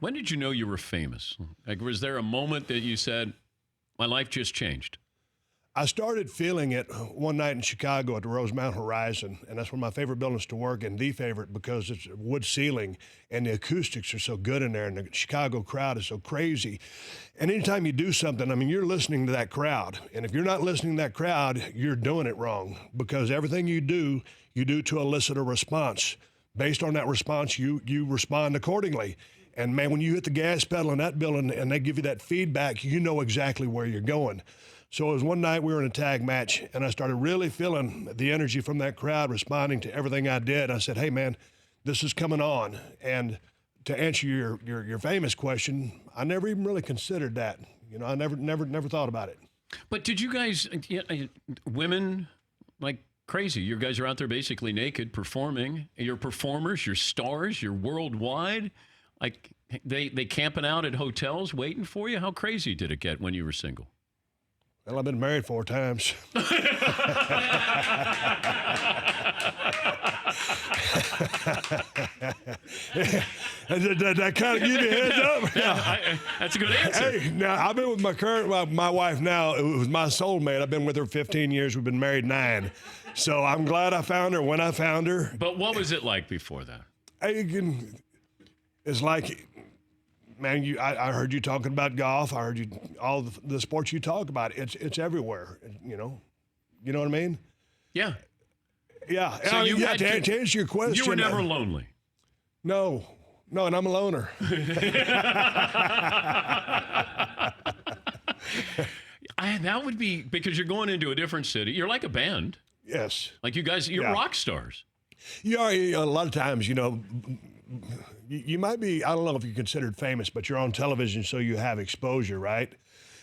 When did you know you were famous? Like, was there a moment that you said, my life just changed? I started feeling it one night in Chicago at the Rosemount Horizon, and that's one of my favorite buildings to work in, the favorite, because it's wood ceiling and the acoustics are so good in there, and the Chicago crowd is so crazy. And anytime you do something, I mean, you're listening to that crowd, and if you're not listening to that crowd, you're doing it wrong, because everything you do to elicit a response. Based on that response, you respond accordingly. And man, when you hit the gas pedal in that building and they give you that feedback, you know exactly where you're going. So it was one night we were in a tag match, and I started really feeling the energy from that crowd responding to everything I did. I said, hey, man, this is coming on. And to answer your famous question, I never even really considered that. You know, I never thought about it. But did you guys, women, like crazy, you guys are out there basically naked performing. You're performers, you're stars, you're worldwide. Like, they camping out at hotels waiting for you? How crazy did it get when you were single? Well, I've been married 4 times. Did that kind of give you a heads up? Yeah, that's a good answer. Hey, now, I've been with my wife now. It was my soulmate. I've been with her 15 years. We've been married 9. So I'm glad I found her when I found her. But what was it like before that? It's like, man, I heard you talking about golf. I heard you all the sports you talk about. It's everywhere. You know what I mean? Yeah. Yeah. So to answer your question, you were never lonely. No, and I'm a loner. That would be because you're going into a different city. You're like a band. Yes. Like you guys, you're rock stars. You are a lot of times, you know. You might be, I don't know if you're considered famous, but you're on television, so you have exposure, right?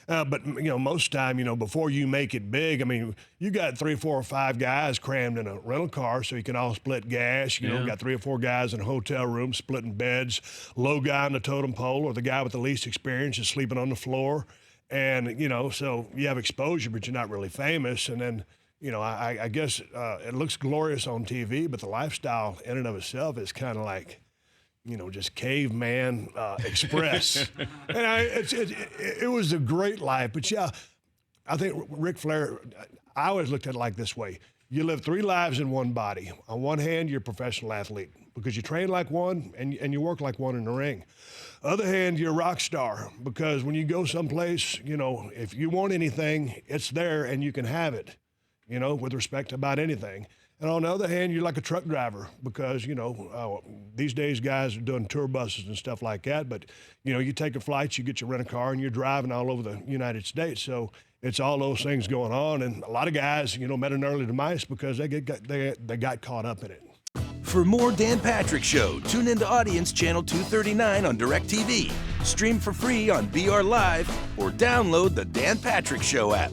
But, you know, most of the time, you know, before you make it big, I mean, you got 3, 4, or 5 guys crammed in a rental car so you can all split gas. You know, got 3 or 4 guys in a hotel room splitting beds. Low guy on the totem pole or the guy with the least experience is sleeping on the floor. And, you know, so you have exposure, but you're not really famous. And then, you know, I guess it looks glorious on TV, but the lifestyle in and of itself is kind of like, you know, just caveman express. And it was a great life. But yeah, I think Ric Flair, I always looked at it like this way. You live 3 lives in one body. On one hand, you're a professional athlete because you train like one and you work like one in the ring. Other hand, you're a rock star because when you go someplace, you know, if you want anything, it's there and you can have it, you know, with respect to about anything. And on the other hand, you're like a truck driver because, you know, these days guys are doing tour buses and stuff like that. But, you know, you take a flight, you get your rent-a-car, and you're driving all over the United States. So it's all those things going on. And a lot of guys, you know, met an early demise because they got caught up in it. For more Dan Patrick Show, tune into Audience Channel 239 on DirecTV. Stream for free on BR Live or download the Dan Patrick Show app.